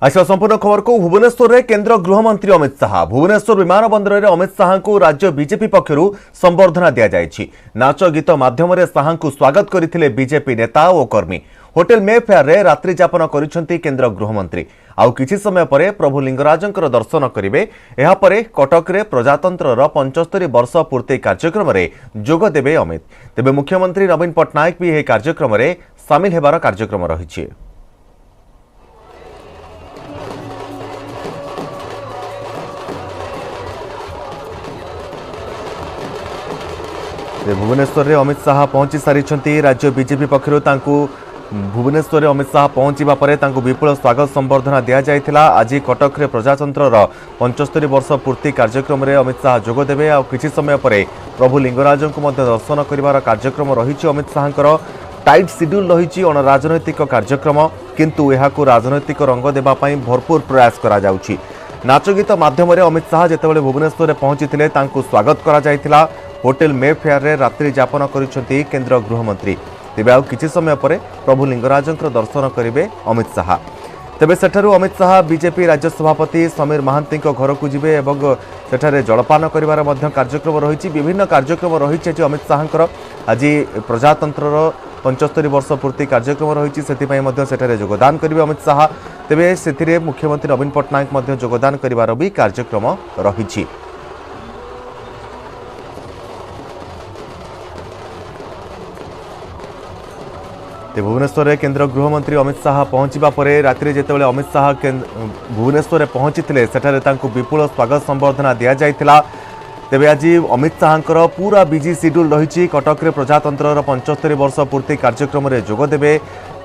आशा संपूर्ण खबर को भुवनेश्वर में केंद्र गृहमंत्री अमित शाह भुवनेश्वर विमान बंदर में अमित शाह को राज्य बीजेपी पक्षर संबर्धना दि जाएगी। नाच गीत माध्यम शाह को स्वागत करते बीजेपी नेता और कर्मी। होटेल मे फेयर रे रात्रि यापन करिसेंती केंद्र गृहमंत्री। आउ किछि समय परे प्रभु लिंगराजंकर दर्शन करिवे। एहा परे कटक रे प्रजातंत्रर 75 वर्ष पूर्ति कार्यक्रम रे जोग देबे अमित। तेबे मुख्यमंत्री नवीन पट्टनायक भी एही कार्यक्रम रे शामिल हेबार कार्यक्रम रहिछि। भुवनेश्वर में अमित शाह पहुंची सारी। राज्य बीजेपी पक्षर भुवनेश्वर में अमित शाह पहुंचा पर विपुल स्वागत संबर्धना दि जाइथिला। आज कटक रे प्रजातंत्रर 75 वर्ष पूर्ति कार्यक्रम में अमित शाह जोग देबे। आ किछि समय पर प्रभु लिंगराजन को दर्शन करिवार कार्यक्रम रहिछि। अमित शाहଙ୍କର टाइट शेड्यूल रहिछि अणराजनैतिक कार्यक्रम, किंतु एहाकु राजनैतिक रंग देबा पई भरपूर प्रयास करा जाउछि। नाच गीत माध्यम अमित शाह जेतेबेले भुवनेश्वर में पहुंचीथिले तांकु स्वागत करा जाइथिला। होटेल मे फेयर रे रात्रि यापन करिसेंती केंद्र गृहमंत्री। तेबे आउ किछि समय परे प्रभु लिंगराजंकर दर्शन करिवे अमित शाह। तेबे सेठारु अमित शाह बीजेपी राज्य सभापति समीर महांती घर को जिवे एवं सेठारे जलपान करिवार मध्य कार्यक्रम रहिछि। विभिन्न कार्यक्रम रहिछि। अमित शाहଙ୍କର आज प्रजातंत्रर 75 वर्ष पूर्ति कार्यक्रम रहिछि, सेतिपई मध्य सेठारे योगदान करिवे अमित शाह। तेबे सेथिरे मुख्यमंत्री नवीन पट्टनायक मध्य योगदान करिवार भी कार्यक्रम रहिछि। भुवनेश्वर में केंद्र गृहमंत्री अमित शाह पहुंचा पर रात्रि जितेबाला अमित शाह भुवनेश्वर में पहुंची सेठारे तांकु विपुल स्वागत संबर्धना दि जाइथिला। तेबे आज अमित शाहଙ୍କର पूरा बिजी शेड्यूल रही। कटक रे प्रजातंत्रर 75 वर्ष पूर्ति कार्यक्रम में जोग देबे।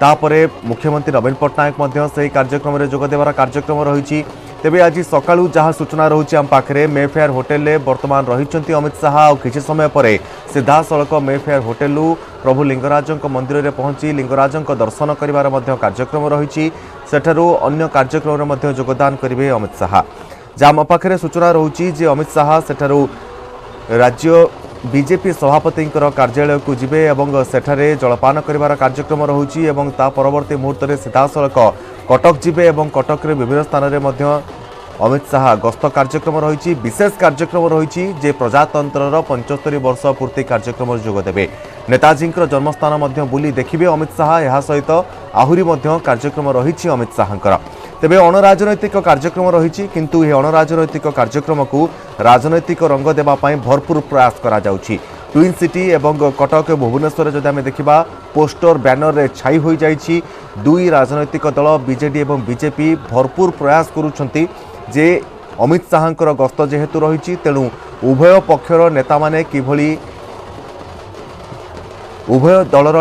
तापरे मुख्यमंत्री नवीन पट्टनायक मध्य से कार्यक्रम में जोग देवार कार्यक्रम रही। तेबे आज सकाळू जहाँ सूचना रही आम पाखे मे फेयर होटेल में वर्तमान रही अमित शाह। और किछि समय पर सीधा सड़क मे फेयर होटेल प्रभु लिंगराजंक मंदिर में पहुंची लिंगराजंक दर्शन करिवार मध्य कार्यक्रम रही। सेठारु अन्य कार्यक्रम में मध्य योगदान करिवे अमित शाह। जाम पाखे सूचना रही जे अमित शाह सेठारु राज्य बीजेपी सभापति कार्यालय को जिबे एवं सेठारे जलपान करिवार कार्यक्रम रही। ता परवर्ती मुहूर्त में सीधा सड़क कटक जिबे एवं कटक रे विभिन्न स्थान में मध्य अमित शाह गस्त कार्यक्रम रही। विशेष कार्यक्रम रही जे प्रजातंत्रर 75 वर्ष पूर्ति कार्यक्रम जोग देबे। नेताजी जन्मस्थान मध्य बुली देखिबे अमित शाह। यह सहित आहुरी मध्य कार्यक्रम रही अमित शाहଙ୍କର। तेबे अणराजनैतिक कार्यक्रम रही, किंतु यह अणराजनैतिक कार्यक्रम को राजनैतिक रंग देबा पई भरपूर प्रयास करा जाउछि। ट्विन सिटी एवं कटक भुवनेश्वर जदि आम देखा पोस्टर बैनर रे छाई हो जाइछि। दुई राजनैतिक दल बीजेडी एवं बीजेपी भरपूर प्रयास करुछंती जे अमित शाहଙ୍କର गस्त जेहेतु रही, तेणु उभय पक्षर नेता माने किभली उभय दलर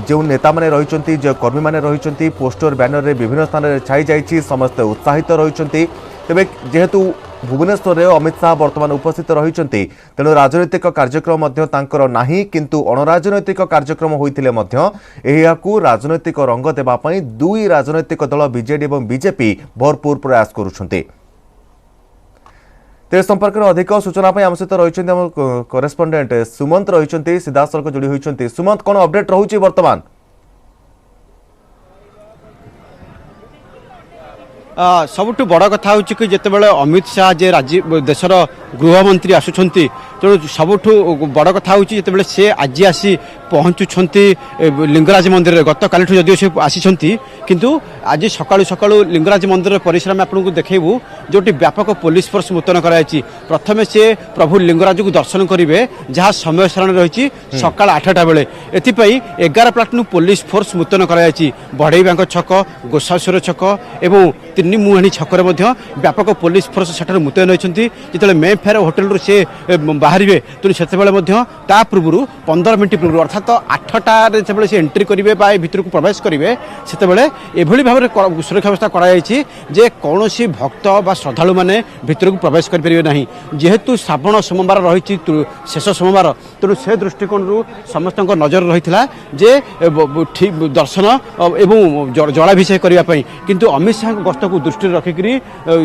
जो नेता माने रहिचंती जो कर्मी माने रहिचंती पोस्टर बैनर रे विभिन्न स्थान रे छाई जाइछि। समस्त उत्साहित रहिचंती। तेबे जेहेतु भुवनेश्वर में अमित शाह वर्तमान उपस्थित रहिचंती, तेणु राजनैतिक कार्यक्रम मध्य तांकर नाही, किंतु अणराजनैतिक कार्यक्रम होइतिले मध्य एहाकू राजनैतिक रंग देबा पई दुई राजनैतिक दल बीजेडी एवं बीजेपी भरपूर प्रयास करुछंती। ते संपर्क में अधिक सूचना आम सहित रही करेस्पोंडेंट सुमंत रही सीधा सड़क जोड़ी होती। सुमंत, कौन अपडेट रहुछि वर्तमान? सबुठ बड़ कथा हूँ कि जितेबाला अमित शाह जे राज्य देशर गृहमंत्री आसुंच तेणु सबुठ बड़ कथा हूँ जितेबाला से आज आसी पहुँचुंट लिंगराज मंदिर में। गत काली जदिव से आसी किंतु आज सकाळु सकाळु लिंगराज मंदिर परिसर में आपको देखू जोटी व्यापक पुलिस फोर्स मुतयन कराई। प्रथमे से प्रभु लिंगराज को दर्शन करेंगे जहाँ समय सारणी रही सकाळ 8टा बेले। एथिपाई 11 प्लाटून पुलिस फोर्स मुतयन कराई। बढ़ईबांक छक, गोसासुर छक एवं तिन्नी मुहाणी छकरे व्यापक पुलिस फोर्स सेठार मुतयन होती। जिते मे फेयर होटेल से बाहर तेणु से पूर्व 15 मिनट पूर्व अर्थात 8टार से एंट्री करेंगे भितर को प्रवेश करेंगे से एभली भाव में सुरक्षा व्यवस्था कराई जे कौन भक्त बा श्रद्धालु मैंने भितर को प्रवेश करेंगे ना। जेहेतु श्रावण सोमवार रही शेष सोमवार, तेणु से दृष्टिकोण समस्त नजर रही जे ठीक दर्शन एवं जलाभिषेक करने। किंतु अमित शाह गस्त को दृष्टि रखिकी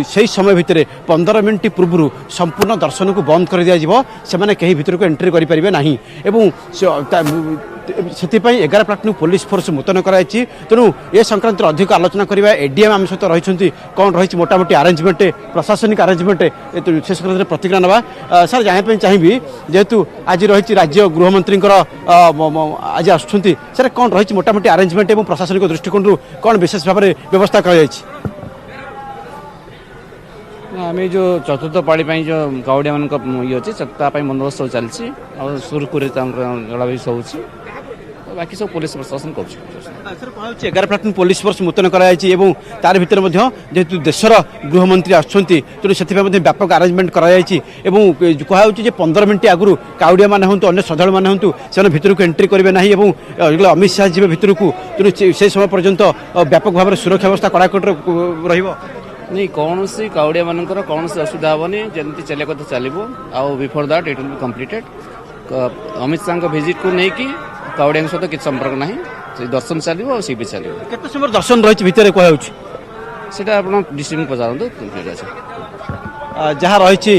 से समय भितर 15 मिनट पूर्व संपूर्ण दर्शन को बंद कर दिया से कहीं भितर को एंट्री करेंगे ना। से 11 प्लाटून पुलिस फोर्स मुतयन कराई। तेणु ए संक्रांत अधिक आलोचना करवा एडीएम आम सहित रही कौन रही मोटामोटी आरेंजमेंट प्रशासनिक आरेंजमेंट से संक्रांत प्रतिक्रिया ना सर जानापी चाहिए जेहेतु आज रही राज्य गृहमंत्री आज आसुँच सर कौन रही मोटामोटी आरेंजमेंट और प्रशासनिक दृष्टिकोण कौन विशेष भाव में व्यवस्था कर आम जो चतुर्थ पाड़ी जो काउडिया मान ये अच्छे बंदोबस्त सब चलती सुरखुरी जड़ा भी सब बाकी सब पुलिस प्रशासन कर 11 प्लाटून पुलिस फोर्स मुतयन कराई तार भितर जेहेतु देशर गृहमंत्री आसुँच तेणु से व्यापक आरेंजमेंट कराई कहुच्छे 15 मिनट आगु काउडिया मान हूँ अन्य श्रद्धालु मान हूँ से भितर को एंट्री करेंगे ना अमित शाह जी भितर को तेणु से समय पर्यंत व्यापक भाव में सुरक्षा व्यवस्था कड़ाकड़ नहीं कौन सी काउडिया मानकर कौन सी असुविधा हेनी जमी चलिया कथा चलो आउ before that it will be completed Amit Shah visit को लेकिन काउडिया सहित किसी संपर्क ना दर्शन चलो सी भी चलो केते समय दर्शन रही भितर कहूँ सीटा आप डिस्ट्रिक्ट पचारत जहाँ रही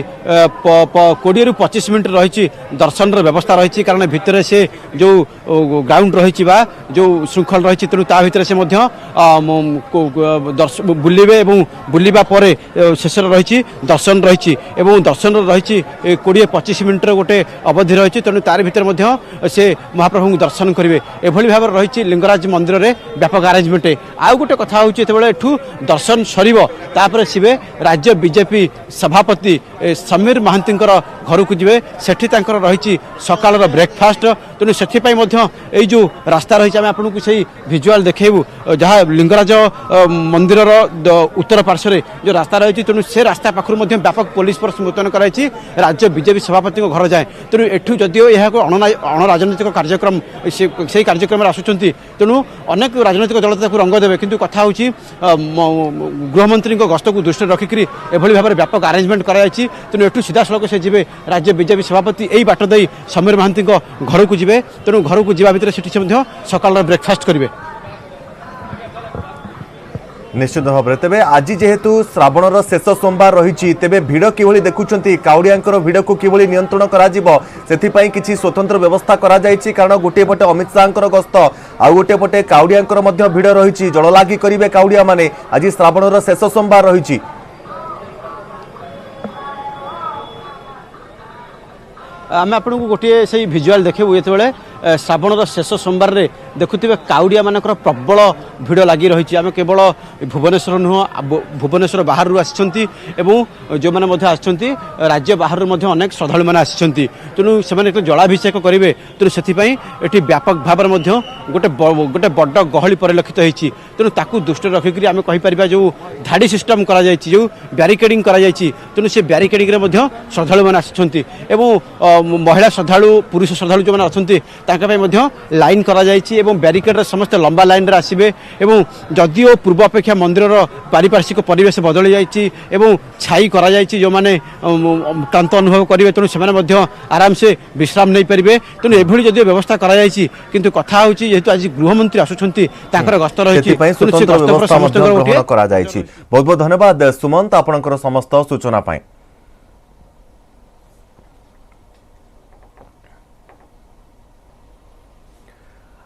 20 ରୁ 25 मिनट रही दर्शन व्यवस्था रही कारण भितर से जो ग्राउंड रही जो श्रृंखल रही तेणु ता भितर से बुलवे बुलवा शेष रही दर्शन रही दर्शन रही 20-25 मिनट गोटे अवधि रही तेणु तार भितर से महाप्रभु दर्शन करेंगे एभली भाव रही लिंगराज मंदिर में व्यापक आरेंजमेंट आउ गोटे कथा होते एठू दर्शन सर शिवे राज्य बीजेपी सभापति समीर महांती घर को जी से रही सकाल ब्रेकफास्ट तेणु से जो रास्ता रही आम आपको से भिजुआल देखू जहाँ लिंगराज मंदिर उत्तर पार्श्व जो रास्ता रही तेणु से रास्ता पाखु व्यापक पुलिस फोर्स मुतयन कराई राज्य बीजेपी सभापति घर जाए तेणु एठू जदिओ यह अणराजनैतिक कार्यक्रम से कार्यक्रम आसुँच तेणु अनेक राजनैतिक दल रंग देवे किंतु कथा हूँ गृहमंत्री गस्त को दृष्टि रखिक एभली भाव में व्यापक आरेंजमेंट कराई तेणु एठू सीधा सड़क से जी राज्य बीजेपी सभापति यही बाट दे समीर महांती घर को जी तेणु घर को जा भितर से सकाल ब्रेकफास्ट करेंगे निश्चित भाव में तेज आज जेहेतु श्रावणर शेष सोमवार रही तेज भिड़ कि देखुं काउडिया भिड़ को कि नियंत्रण कर किसी स्वतंत्र व्यवस्था कारण गोटे पटे अमित शाह गस्त आउ गोटे पटे काउडिया भिड़ रही जललागी करेंगे काउडिया माने आज श्रावणर शेष सोमवार रही आम आपको गोटे से भिजुआल देखू ये श्रावणर शेष सोमवार रे देखुवे काउडिया मानकर प्रबल भिड़ लगी रही आम केवल भुवनेश्वर नुह भुवनेश्वर बाहर आसी जो मैंने राज्य बाहर अनेक श्रद्धालु मैंने आसी तेणु से जलाभिषेक करेंगे तेणु से व्यापक भाव में गोटे गोटे बड़ गहली परिलक्षित होती तेणु ताकू दृष्टि रखिक आम कहीपर जो धाड़ी सिस्टम कर जो ब्यारिकेडिंग तेणु से ब्यारिकेडिंग श्रद्धालु मैंने आसी महिला श्रद्धालु पुरुष श्रद्धालु जो मैंने अच्छा लाइन करा जायछि एवं बैरिकेड समस्त लंबा लाइन रे आसीबे एवं जदिओ पूर्व अपेक्षा मंदिर पारिपार्श्विक परिवेश बदली जायछि एवं छाई करा जायछि जो माने क्लांत अनुभव करिवे तेणु से माने आराम से विश्राम नहीं पारिबे तेणु एभली जदिओ व्यवस्था करा जायछि किंतु कथा होछि जेहेतु आज गृहमंत्री आसुछंती तांकर गस्त रहिछि स्वतंत्र व्यवस्था ग्रहण करा जायछि। बहुत बहुत धन्यवाद सुमंत आपनकर समस्त सूचना पाई।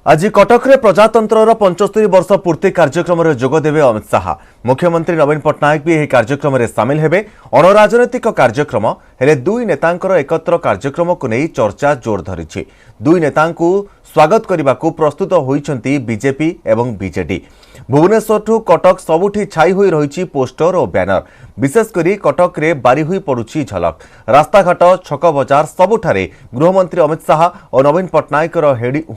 आज कटक रे प्रजातंत्र 75 वर्ष पूर्ति कार्यक्रम में जोगदेवे अमित शाह मुख्यमंत्री नवीन पट्टनायक भी यह कार्यक्रम में सामिल हेबे। अणराजनैतिक कार्यक्रम हेले दुई नेतांकर एकत्र कार्यक्रम को नहीं चर्चा जोर धरी दुई नेतांकु स्वागत करने को प्रस्तुत होइछंती बीजेपी एवं बीजेडी। भुवनेश्वर ठू कटक सबुठी छाई हुई रही पोस्टर और बैनर विशेषकर कटक रे बारी हुई पड़ुछि झलक रास्ताघाट छक बजार सबुठारे गृहमंत्री अमित शाह और नवीन पट्टनायक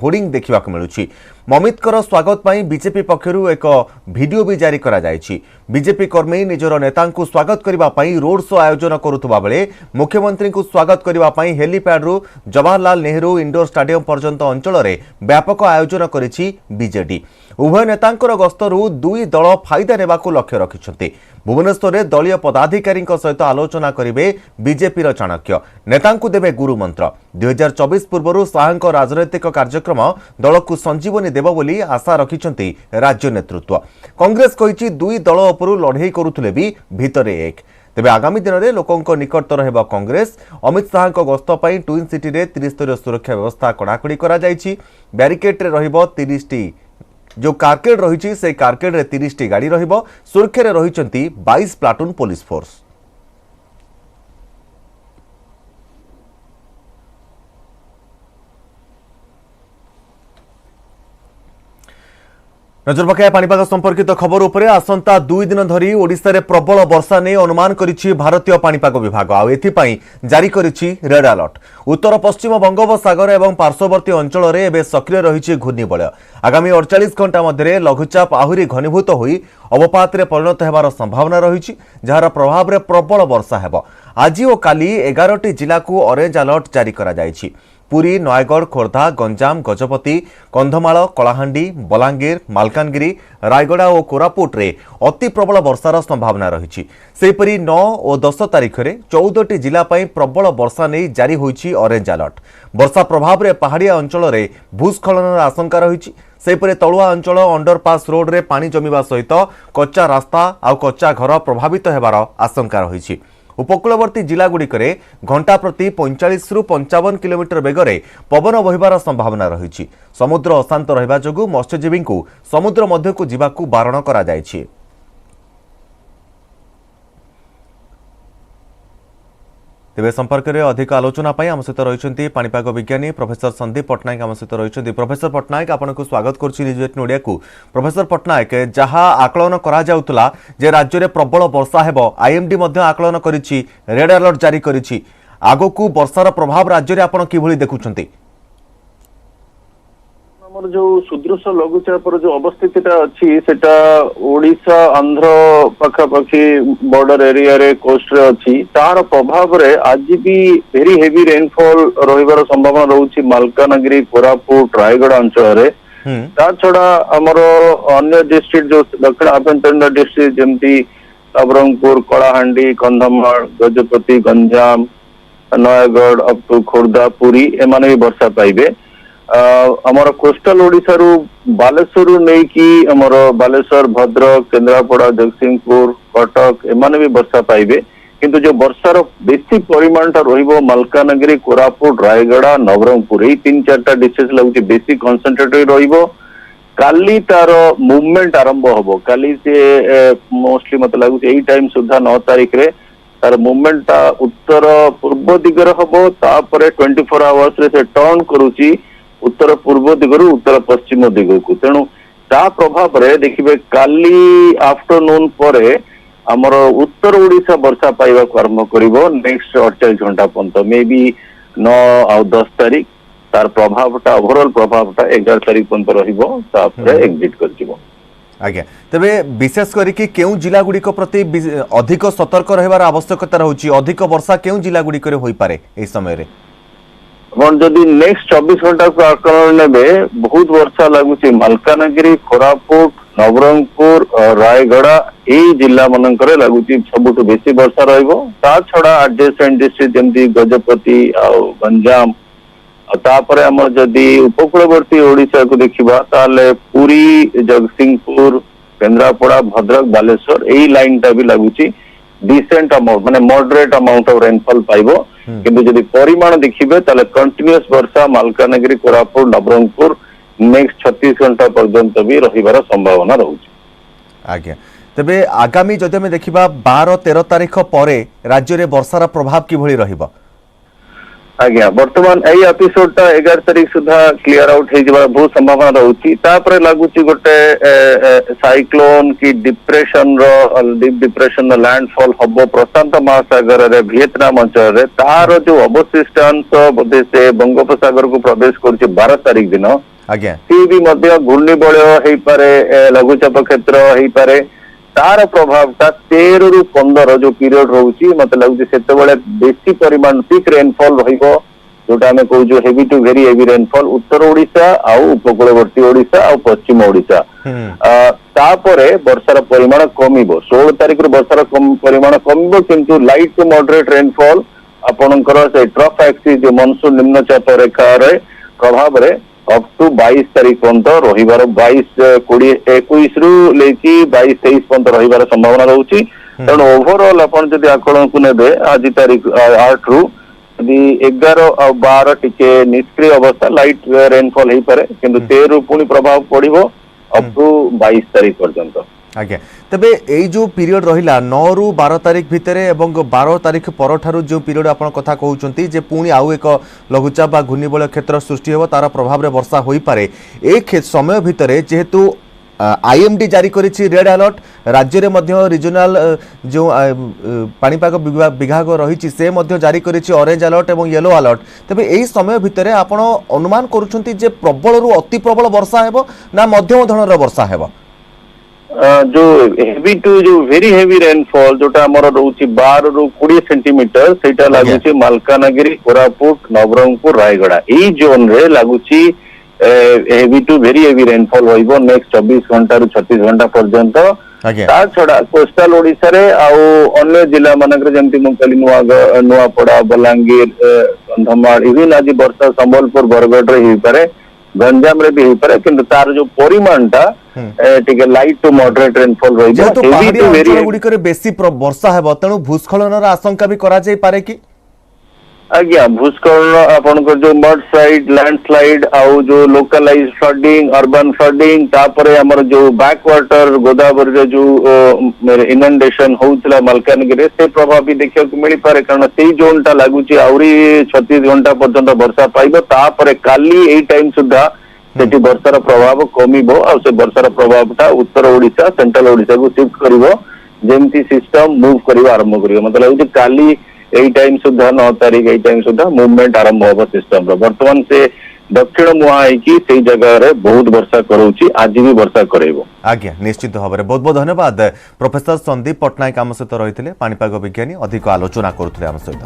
होर्डिंग देखा मिलुछि। ममितकर स्वागत पाई बीजेपी पक्षरु एक वीडियो भी जारी करा जायछि। बीजेपी कर्मी निजर नेतांकु स्वागत करबा पाई रोड शो आयोजन करुथबा बेले मुख्यमंत्री को स्वागत करबा पाई हेलीपैड रु जवाहरलाल नेहरू इंडोर स्टेडियम पर्यंत अंचल रे व्यापक आयोजन करिछि बीजेडी। उभय नेतांकर गस्तरु दुई दल फायदा नेबाकु लक्ष्य रखिछन्ते। भुवनेश्वर में दलीय पदाधिकारी सहित आलोचना करेंगे बीजेपी चाणक्य नेतांकु देवे गुरु मंत्र 2024 पूर्व शाह राजनैतिक कार्यक्रम दल को संजीवनी देव बोली आशा रखिछन्ति राज्य नेतृत्व। कांग्रेस कहिछि दुई दल उपरु लड़ाई करुथुले भी भितरे एक तेबे आगामी दिन में लोकों निकटतर हेब कांग्रेस। अमित शाह गस्त पर ट्विन सिटी में 30 स्तरीय सुरक्षा व्यवस्था कड़ाकड़ी बैरिकेड रे रहिबो 30 टी जो कारकेड रही से कारकेड रे 30 टी गाड़ी रहिबो। सुरक्षा रे रहिचंती 22 प्लाटून पुलिस फोर्स। नजर पकाया पानीपाग संपर्कित खबर उपरे आसंता 2 दिन धरी ओडिशा रे प्रबल वर्षा ने अनुमान करिछि भारतीय पानीपाग विभाग। आ एथिपाई जारी करिछि रेड अलर्ट। उत्तर पश्चिम बंगोपसागर एवं पार्श्ववर्ती अंचल रे एबे सक्रिय रहिछि घूर्णिबलय। आगामी 48 घंटा मध्य लघुचाप आहुरी घनीभूत होई अवपात रे परिणत हेबार संभावना रहिछि, जहार प्रभाव रे प्रबल वर्षा हेबो। आज और काली 11टी जिला को ऑरेंज अलर्ट जारी करा जायछि। पुरी, नयगढ़, खोर्धा, गंजाम, गजपति, कंधमाल, कलाहांडी, बलांगीर, मालकानगिरी, रायगड़ा और कोरापुट रे अति प्रबल वर्षार संभावना रही। सेहीपरि 9 और 10 तारिख में 14टी जिला प्रबल वर्षा नहीं जारी होइछि ऑरेंज अलर्ट। वर्षा प्रभाव में पहाड़िया अंचल में भूस्खलन आशंका रही। सेहीपरि तलुआ अंचल अंडरपास रोड रे पानी जमिबा सहित कच्चा रास्ता आ कच्चा घर प्रभावित हेबार आशंका रही। उपकूलवर्ती जिलागुड़िक घंटा प्रति 45 रु 55 किलोमीटर बेगरे पवन बहिबार संभावना रही। समुद्र अशांत रहिबा जोगु मत्स्यजीवी को समुद्र मध्यकु जिबाकु बारण करा जायछि। तेबे संपर्क में अधिक आलोचना आम सहित रही पानीपाग विज्ञानी प्रोफेसर संदीप पट्टनायक आम सहित रही। प्रोफेसर पट्टनायक आपको स्वागत करुच्ची न्यूज 18 ओडिया को। प्रोफेसर पट्टनायक जहाँ आकलन करा जाउतला जे राज्य में प्रबल वर्षा हेब, आईएमडी मध्य आकलन करिछि, रेड अलर्ट जारी करिछि। आगकू वर्षार प्रभाव राज्य में आपण किभଳି देखुछंती? ଆମର ଯୋଉ ସୁଦୃଶ ଲଘୁଚାପର ଯୋଉ ଅବସ୍ଥିତିଟା ଅଛି ସେଟା ଓଡିଶା ଆନ୍ଧ୍ର ପାଖାପାଖି ବର୍ଡର ଏରିଆରେ କୋଷ୍ଟରେ ଅଛି। ତାର ପ୍ରଭାବରେ ଆଜି ବି ଭେରି ହେଭି ରେନଫଲ ରହିବାର ସମ୍ଭାବନା ରହୁଛି ମାଲକାନଗିରି, କୋରାପୁଟ, ରାୟଗଡା ଅଞ୍ଚଳରେ। ତା ଛଡା ଆମର ଅନ୍ୟ ଡିଷ୍ଟ୍ରିକ୍ଟ ଯୋଉ ଦକ୍ଷିଣ ଆଭ୍ୟନ୍ତରୀଣ ଡିଷ୍ଟ୍ରିକ୍ଟ ଯେମିତି ନବରଙ୍ଗପୁର, କଳାହାଣ୍ଡି, କନ୍ଧମାଳ, ଗଜପତି, ଗଞ୍ଜାମ, ନୟାଗଡ଼ ଅପ୍ ଟୁ ଖୋର୍ଦ୍ଧା, ପୁରୀ ଏମାନେ ବି ବର୍ଷା ପାଇବେ। ଆମର କୋଷ୍ଟାଲ ଓଡିଶାରୁ ବାଲେଶ୍ୱରରୁ ନେଇକି ଆମର ବାଲେଶ୍ୱର, ଭଦ୍ରକ, କେନ୍ଦ୍ରାପଡା, ଜଗତସିଂହପୁର, କଟକ ଏମାନେ ବି ବର୍ଷା ପାଇବେ। କିନ୍ତୁ ଯୋଉ ବର୍ଷାର ବେଶୀ ପରିମାଣଟା ରହିବ ମାଲକାନଗିରି, କୋରାପୁଟ, ରାୟଗଡା, ନବରଙ୍ଗପୁର ଏଇ 3-4ଟା ଡିଷ୍ଟ୍ରିକ୍ଟ ଲାଗୁଛି ବେଶୀ କନସେନ୍ଟ୍ରେଟେଡ ରହିବ। କାଲି ତାର ମୁଭମେଣ୍ଟ ଆରମ୍ଭ ହବ। କାଲି ସେ ମୋଷ୍ଟଲି ମତେ ଲାଗୁଛି ଏଇ ଟାଇମ ସୁଦ୍ଧା 9 ତାରିଖରେ ତାର ମୁଭମେଣ୍ଟଟା ଉତ୍ତର ପୂର୍ବ ଦିଗରେ ହବ। ତାପରେ 24 ଆୱାର୍ସରେ ସେ ଟର୍ନ କରୁଛି उत्तर पूर्व दिगरु उत्तर पश्चिम दिगकू। तेणु ता प्रभाव रे देखिबे काली आफ्टरनून परे हमर उत्तर ओडिशा वर्षा पाइबा को आरंभ करिवो। नेक्स्ट 48 घंटा पर्यंत मे बी 9 और 10 तारिख तार प्रभावटा ओवरऑल प्रभावटा 11 तारिख पर्यंत रहिबो, तापर एग्जिट करजिवो। आज्ञा तेबे विशेष करिकि केउ जिला गुडी को प्रति अधिक सतर्क रहबार आवश्यकता रहउची? अधिक वर्षा केउ जिला गुडी करे होई पारे एई समय रे? जदि नेक्स्ट 24 घंटा को आकलन नेबे बहुत वर्षा लगुची मालकानगिरी, कोरापुट, नवरंगपुर, रायगड़ा एई जिला मनकरे लगुची सबुठु बेसी वर्षा रहिबो। ता छडा एडजेसेंट डिस्ट्रिक्ट जेमती गजपति आ गंजाम तापरे हमर जदि उपकूलवर्ती ओडिशा को देखिबा ताले पुरी, जगतसिंहपुर, केन्द्रापड़ा, भद्रक, बालेश्वर एई लाइनटा भी लगुची डिसेंट अमाउंट माने मॉडरेट अमाउंट ऑफ रेनफॉल पाइबो। किंतु जदि परिमाण देखिबे ताले कंटिन्यूअस वर्षा मालकानगिरी, कोरापुट, नवरंगपुर नेक्स्ट 36 घंटा पर्यंत भी रहिबार संभावना रहुची। आज्ञा तेबे आगामी जदि हम देखिबा 12-13 तारिख परे राज्य रे वर्षार प्रभाव किभଳି रहिबो? आज्ञा वर्तमान एई एपिसोड ता 11 तारिख सुधा क्लियर आउट हे जबा बहुत संभावना रहुची। तापरे लागुची गोटे साइक्लोन की डिप्रेशन रो डीप डिप्रेशन लैंडफॉल हबो प्रशांत महासागर रे वियतनाम अंचल रे। तार जो अवशिष्टांश बोधे से बंगोपसागर को प्रवेश करछि 12 तारिख दिन। आज्ञा सी भी मध्य घूर्णिबलय हेई पारे, लघुचाप क्षेत्र हेई पारे। तार प्रभावटा 13 रु 15 जो पीरियड रहउची मते लागुची सेतेबेले बेसी परिमाण पीक रेनफॉल रहिबो, जोटा हमें कहू जो heavy to very heavy rainfall उत्तर ओडिशा आ उपकूलवर्ती ओडिशा आ पश्चिम ओडिशा। तापरे वर्षार परिमाण कमिबो। 16 तारिख रे वर्षार परिमाण कमिबो, किंतु लाइट टू मॉडरेट रेनफॉल आपनकर से ट्रफ एक्सिस जो मानसून निम्नचाप रेखा रे प्रभाव रे अप टू 22 तारिख पर्यंत रहिबार 22, 20, 21 रु लेकी 22, 23 पर्यंत रहिबार संभावना रहउची। ତେଣୁ ଓଭରଅଲ୍ ଆପଣ ଯଦି ଆକଳନକୁ ନେବେ ଆଜି ତାରିଖ 8 ରୁ ଯଦି 11 ଆଉ 12 ଟିକେ ନିଷ୍କ୍ରିୟ ଅବସ୍ଥା ଲାଇଟ୍ ରେନଫଲ ହେଇପାରେ କିନ୍ତୁ 13 ରୁ ପୁଣି ପ୍ରଭାବ ପଡିବ ଅପ୍ ଟୁ 22 ତାରିଖ ପର୍ଯ୍ୟନ୍ତ। आज्ञा तेबे एई जो पीरियड रहिला 9 रु 12 तारिख भितरे एवं 12 तारिख परठारु जो पीरियड आपण कथा कहउचंती जे पुणी आउ एक लघुचाप बा घूर्णिबलय क्षेत्र सृष्टि हेबो तार प्रभाव रे वर्षा होई पारे ए समय भितरे जेहेतु आईएमडी जारी करिछि रेड अलर्ट राज्य रे मध्य रीजनल जो पाणीपाग विभाग रहिछि से मध्य जारी करिछि ऑरेंज अलर्ट एवं येलो अलर्ट तेबे एई समय भितरे आपण अनुमान करूछंती जे प्रबल रु अति प्रबल वर्षा हेबो ना मध्यम धरणर वर्षा हेबो जो हेवी टू जो वेरी हेवी रेनफॉल जोटा हमर रहउछि 12 रु 20 सेंटीमीटर सेटा लागुछि मालकानगिरी कोरापुट नवरंगपुर रायगढ़ एई जोन रे लागुछि heavy to very heavy rainfall होइबो नेक्स्ट 24 घंटा रु 36 घंटा पर्यंत ता छडा कोस्टल ओडिसा रे आउ अन्य जिला मानकरे जेमति मुकली नुआपड़ा बलांगीर कंधमाल इवन आज वर्षा संबलपुर बरगढ़ रे ही पारे गंजाम रे भी ही पारे किंतु तार जो परिमाणटा टिके लाइट टू मॉडरेट रेनफॉल रही जेहेतु पहाड़ी अंचल गुडी करे बेसी वर्षा हेबो तेनु भूस्खलनर आशंका भी करा जाय पारे कि आज्ञा भूस्खलन आपनकर जो मड स्लाइड लैंडस्लाइड आउ जो लोकलाइज फ्लडिंग अर्बन फ्लडिंग तापरे हमर जो बैक वाटर गोदावरी रे जो इनंडेशन होउतला मलकानगिरी से प्रभाव भी देखियो को मिली पारे कारण सेई जोनटा लागुची आउरी 36 घंटा पर्यंत वर्षा पाइबो तापरे काली एई टाइम सुद्धा सेठी वर्षार प्रभाव कमिबो आ से वर्षार प्रभावटा उत्तर ओडिशा सेंट्रल ओडिशा को शिफ्ट करिवो जेमती सिस्टम मूव करिवा आरंभ करिवो मतलब जे काली एई टाइम सुद्धा 9 तारीख एई टाइम सुद्धा मूवमेंट आरंभ होबो सिस्टम रो वर्तमान से दक्षिण मुहा की सेई जगह रे बहुत वर्षा करूची आज भी वर्षा करेबो। आज्ञा निश्चित भाव बहुत बहुत धन्यवाद प्रोफेसर संदीप पटनायक आम सहित रही पाणीपाग विज्ञानी अधिक आलोचना करुले आम सहित।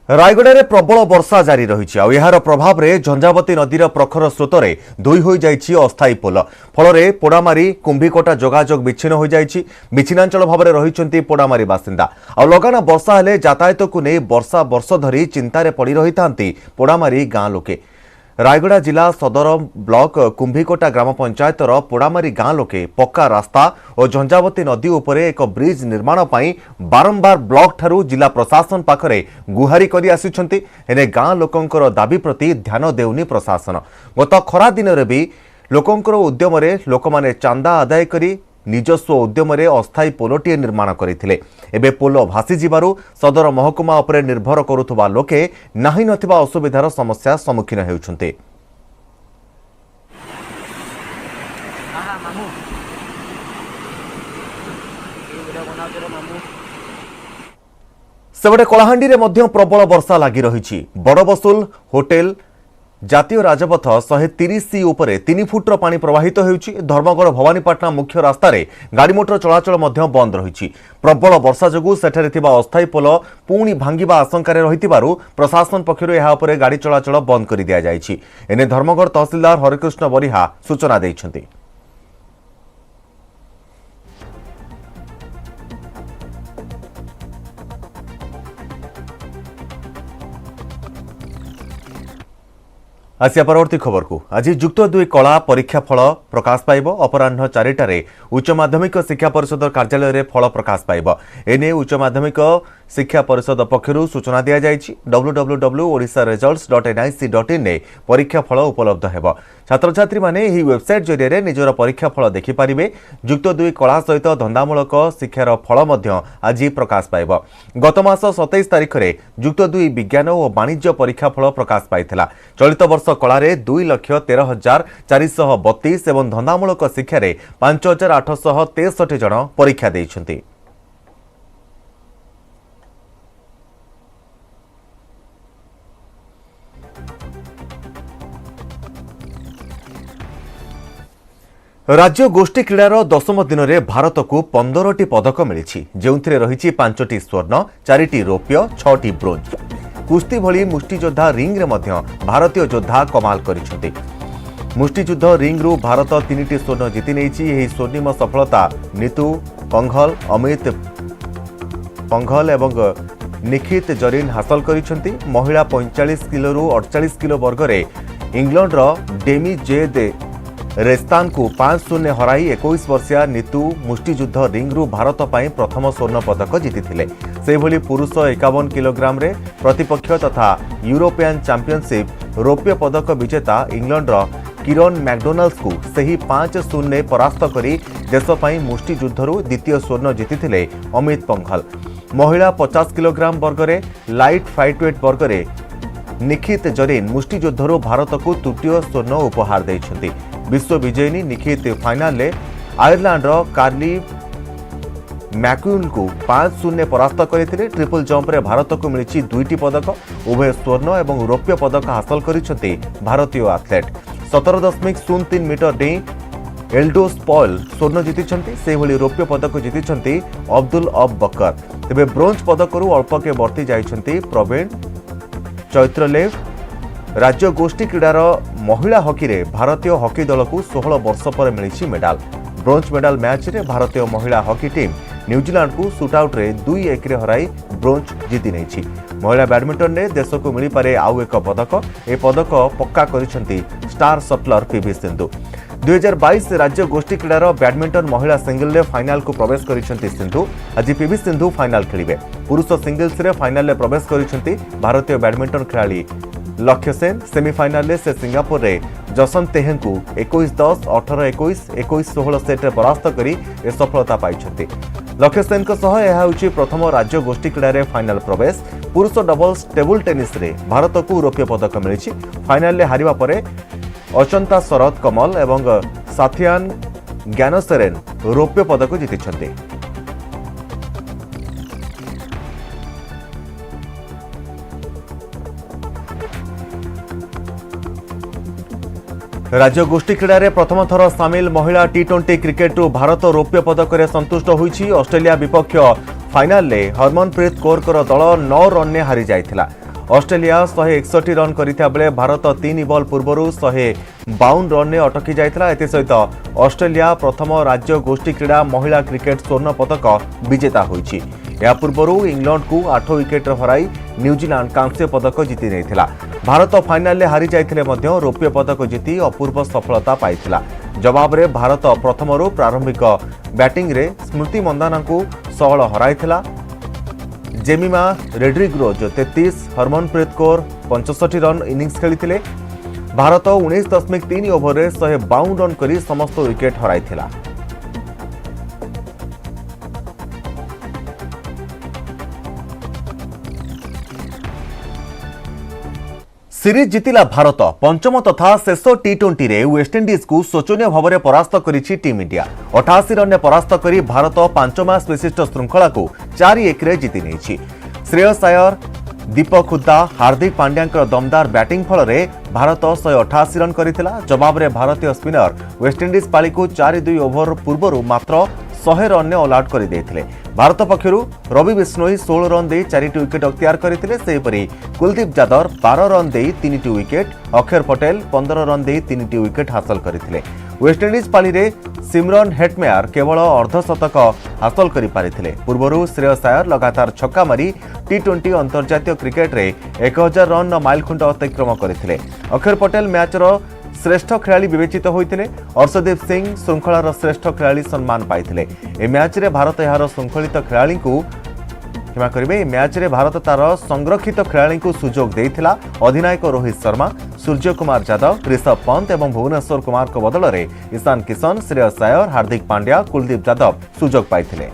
रायगढ़ में प्रबल वर्षा जारी रही यार प्रभाव में झंझावती नदीर प्रखर स्रोतर धोई हो जाइछि अस्थायी पोल फल पोड़ामारी कुंभीकोटा जोगाजोग विच्छिन्न हो जाइछि विच्छिन्नांचल भाव में रही पोड़ामारी बासिंदा आ लगाना वर्षा हेले यातायात को नहीं वर्षा वर्ष धरी चिंतार पड़ रही था पोड़ामारी गाँ लोके रायगढ़ जिला सदर ब्लॉक कुंभीकोटा ग्राम पंचायतर पोड़ामारी गाँ लोके पक्का रास्ता और झंझावती नदी उपरे एक ब्रिज निर्माण पाई बारंबार ब्लॉक ठारू जिला प्रशासन पाखरे गुहारी करी आसिछंती हेने गाँ लोकंकर दाबी प्रति ध्यान देउनी प्रशासन गत खरा दिन रे भी लोकंकर उद्यम रे लोकमाने चांदा आदाय करी निजस्व उद्यम अस्थायी पोलटीए निर्माण करथिले एबे पोल भासी जिबारु सदर महकुमा उपरे निर्भर करुथबा लोके नाही नथिबा असुविधार समस्या सम्मुखीन हेउछन्ते। सेबडे कलाहांडी रे मध्य प्रबल वर्षा लागि रहिछि बड़बसुल होटेल जातीय राजपथ 130 उपरे 3 फुटर पानी प्रवाहित होउछि धर्मगढ़ भवानीपाटना मुख्य रास्ता रे गाड़ी मोटर चलाचल मध्य बंद रहिछि प्रबल वर्षा जगु सेठारे थिबा अस्थायी पोल पुणी भांगिबा आशंका रे रहितिबारु प्रशासन पक्षरु एहा उपरे गाड़ी चलाचल बंद करि दिया जाइछि एने धर्मगढ़ तहसीलदार हरिकृष्ण बरिहा सूचना दैछन्ति। आसिया परवर्ती खबर को आज युक्त 2 कला परीक्षा फल प्रकाश पाइब अपराह्न 4टारे उच्च माध्यमिक शिक्षा परिषद कार्यालय रे फल प्रकाश पाइब एने उच्च माध्यमिक शिक्षा परिषद पक्षरु सूचना दिया जाइछि www.odisharesults.nic.in ने परीक्षा फल उपलब्ध हेबो छात्र छात्री माने एही वेबसाइट जरिए रे निजर परीक्षा फल देखि पारिबे युक्त 2 कला सहित धंदामूलक शिक्षार फल मध्य आज प्रकाश पाइब गत मास 27 तारिख रे युक्त 2 विज्ञान और वाणिज्य परीक्षा फल प्रकाश पाइथिला चलित वर्ष कला रे 2,13,432 एवं धंदामूलक शिक्षा रे 5,863 जन परीक्षा दैछन्ति। राज्य गोष्ठी क्रीडार 10म दिन में भारत को 15टी पदक मिली जो रही 5टी स्वर्ण 4टी रौप्य 6टी ब्रोंज कुस्ती भली मुष्टियोद्धा रिंग रे मध्य भारतीय योद्धा कमाल करिसेंति मुष्टियुद्ध रिंग रु भारत 3टी स्वर्ण जीति नेछि एही स्वर्णिम सफलता नीतू पंघल अमित पंघल एवं निखित जरीन हासिल करिसेंति महिला 45 किलो रु 48 किलो वर्ग रे इंग्लैंडर डेमी जे दे रेस्तान को 5-0 हराई 21 वर्षिया नीतू मुष्टियुद्ध रिंग्रु भारत ପାଇଁ प्रथम स्वर्ण पदक जीतिथिले। सेभली पुरुष 51 किलोग्राम रे प्रतिपक्ष तथा यूरोपियन चैंपियनशिप रौप्य पदक विजेता इंग्लैंडर किरण मैकडोनाल्ड्स को सही 5-0 परास्त करी देश ପାଇଁ मुष्टियुद्धरू द्वितीय स्वर्ण जीतिथिले अमित पंघल। महिला 50 किलोग्राम वर्ग रे लाइट फाइटवेट वर्ग रे निखित जरीन मुष्टियुद्धरू भारत को तृतीय स्वर्ण उपहार देइछन्ति। विश्व विजयिनी निखित फाइनाल ले आयरलैंड कार्ली मैक्यून को 5-0 परास्त करथिले। ट्रिपल जंप रे भारत को मिली 2टी पदक, उभय स्वर्ण और रौप्य पदक हासिल करिसेंति भारतीय एथलेट। 17.03 मीटर डेई एल्डोस पॉल स्वर्ण जीतिछन्ति। सेभली रौप्य पदक जीतिछन्ति अब्दुल अब बकर। तेबे ब्रोंज पदकरू अल्पके बर्ती जाइछन्ति प्रवीण चैत्रलेव। राज्य गोष्ठी क्रीडार महिला हॉकी रे भारतीय हॉकी दल को 16 वर्ष पर मिली मेडाल। ब्रोंज मेडाल मैच रे भारतीय महिला हॉकी टीम न्यूजीलैंड को शूटआउट रे 2-1 रे हराई ब्रोंज जीति नेछि। महिला बैडमिंटन रे देश को मिली पारे आउ एक पदक। ए पदक पक्का करिसेंति स्टार शटलर पीवी सिंधु। 2022 राज्य गोष्ठी क्रीडार बैडमिंटन महिला सिंगल रे फाइनाल को प्रवेश करिसेंति सिंधु। आज पीवी सिंधु फाइनाल खेलिबे। पुरुष सिंगल्स रे फाइनाल रे प्रवेश करिसेंति भारतीय बैडमिंटन खिलाड़ी लक्ष्य सेन। सेमीफाइनाल रे से सिंगापुर रे जसन तेहन को 21-10, 18-21, 21-16 सेट रे परास्त करी ए सफलता पाइछन्ति। लक्ष्य सेन को सह यह होछि प्रथम राज्य गोष्ठी क्रीडा रे फाइनाल प्रवेश। पुरुष डबल्स टेबल टेनिस रे भारत को रौप्य पदक मिलिछि। फाइनाल रे हारिबा परे अचंता शरद कमल एवं साथियान ज्ञानसेरेन रौप्य पदक जीतिछन्ति। राज्य गोष्ठी क्रीडा रे प्रथम थर सामिल महिला टी20 क्रिकेट भारत रौप्य पदक रे संतुष्ट होईछि। ऑस्ट्रेलिया विपक्ष फाइनाल ले हरमनप्रीत कौर दल 9 रन ने हारी जाइथिला। ऑस्ट्रेलिया 161 रन करिथा बेले भारत 3 बॉल पूर्वरु 152 रन ने अटकी जाइथिला। एते सहित ऑस्ट्रेलिया प्रथम राज्य गोष्ठी क्रीडा महिला क्रिकेट स्वर्ण पदक विजेता होईछि। या पूर्वरु इंग्लैंड को 8 विकेट हराई न्यूजीलैंड कांस्य पदक जीति नेथिला। भारत फाइनाल ले हारी जाइथिले मध्य रौप्य पदक जीति अपूर्व सफलता पाइथिला। जवाब रे भारत प्रथमरु प्रारंभिक बैटिंग रे स्मृति मंदाना को 16 हराइथिला। जेमिमा रेड्रिग्रोज 33, हरमनप्रीत कौर 65 रन इनिंग्स खेलिथिले। भारत 19.3 ओवर रे 152 रन करी समस्त विकेट हराइथिला। सीरीज जितिला भारत। पंचम तथा शेष टी20 रे वेस्टइंडीज को शोचनीय भाव में परास्त करिछि टीम इंडिया। 88 रन ने परास्त करी भारत 5 मैच विशिष्ट श्रृंखला को 4-1 रे जीति नेछि। श्रेयस अय्यर, दीपक हुड्डा, हार्दिक पांड्या दमदार बैटिंग फल रे भारत 188 रन करिथिला। जवाब रे भारतीय स्पिनर वेस्टइंडीज पाली को 4-2 ओवर पूर्वरु मात्र 100 रन ने ऑल आउट कर देथिले। भारत पक्षरु रवि बिश्नोई 16 रन दे 4टी विकेट अख्तियार करथिले। सेहिपरि कुलदीप यादव 12 रन दे 3टी विकेट, अक्षर पटेल 15 रन दे 3टी विकेट हासिल करथिले। वेस्टइंडीज पाली रे सिमरन हेटमेयर केवल अर्धशतक हासिल करि पारिथिले। पूर्वरु श्रेयस अय्यर लगातार छक्का मारी टी20 अंतर्जातीय क्रिकेट रे 1000 रन माइलखुंट अतिक्रम करथिले। अक्षर पटेल मैच रो श्रेष्ठ खिलाड़ी विवेचित होते। अर्शदीप सिंह श्रृंखलार श्रेष्ठ खिलाड़ी सम्मान पाइथिले। ए मैच रे भारत यार श्रृंखलित खिलाड़ी को क्षमा करेंगे। मैच रे भारत तार संरक्षित खिलाड़ी को सुजोग देइथिला। अधिनायक रोहित शर्मा, सूर्य कुमार यादव, ऋषभ पंत और भुवनेश्वर कुमार को बदल रे ईशान किशन, श्रेयस अय्यर, हार्दिक पांड्या, कुलदीप यादव सुजोग पाइथिले।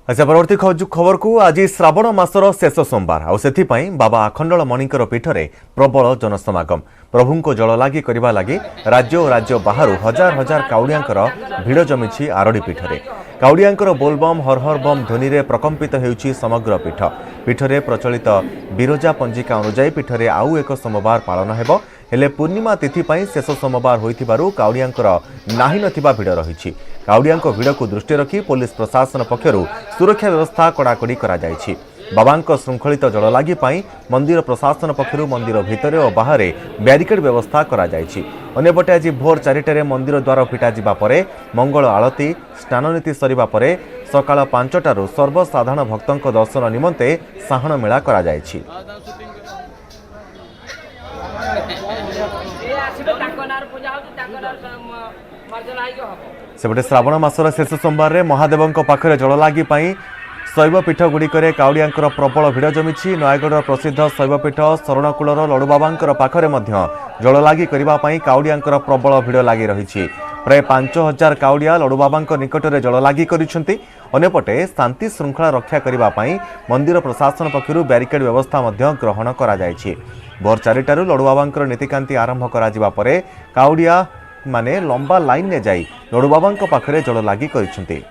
अच्छा, परवर्ती खबर को आज श्रावण मासर शेष सोमवार आउ बाबा आखंडल मणिकर पीठरे प्रबल जनसमागम। प्रभु को जल लागी करने लगी राज्य और राज्य बाहर हजार हजार काउड़ियांकर भिड़ जमी आरड़ी पीठरे। काउड़ियांकर बोलबम हर हर बम ध्वनि रे प्रकम्पित होउछि समग्र पीठ। पीठरे प्रचलित बिरजा पंजिका अनुसार पीठरे आउ एक सोमवार पालन हेबो। हेले पूर्णिमा तिथि पई शेष सोमवार होइथिबारु काउड़ियांकर नाही नथिबा भिड़ रहिछि। काउड़ियांक भिड़ को दृष्टि रखी पुलिस प्रशासन पक्षरु सुरक्षा व्यवस्था कड़ाकड़ी करा जायछि। बाबांक श्रृंखलित जल लागि मंदिर प्रशासन पक्षरु मंदिर भितर और बाहर ब्यारिकेड व्यवस्था करा जायछि। अन्यपटे आज भोर 4टारे मंदिर द्वार फिटा जिबा परे मंगल आलती स्नाननीति सरिबा परे सकाळ 5टारू सर्वसाधारण भक्तों दर्शन निमंते साहण मेला करा जायछि। सेपटे श्रावण मासर शेष सोमवार में महादेवों पाखरे जल लागि शैवपीठ गुड़िकर काउड़ियांकर प्रबल भिड़ जमिछि। नयगढ़ प्रसिद्ध शैवपीठ शरणकूलर लडुबाबांकर पाखरे मध्य जल लागि करिबा पई काउड़ियांकर प्रबल भिड़ लागि रहिछि। प्राय 5000 काउड़िया लडुबाबांक निकटरे जल लागि करिसेंति। अन्यपटे शांति श्रृंखला रक्षा करिबा पई मंदिर प्रशासन पक्षरु ब्यारिकेड व्यवस्था मध्य ग्रहण करा जायछि। भोर 4टारू लडुबाबांकर नीतिकांति आरंभ करा जिबा परे काउड़िया माने लंबा लाइन ने जाई लडुबाबांक पाखरे जल लागि करिसेंति।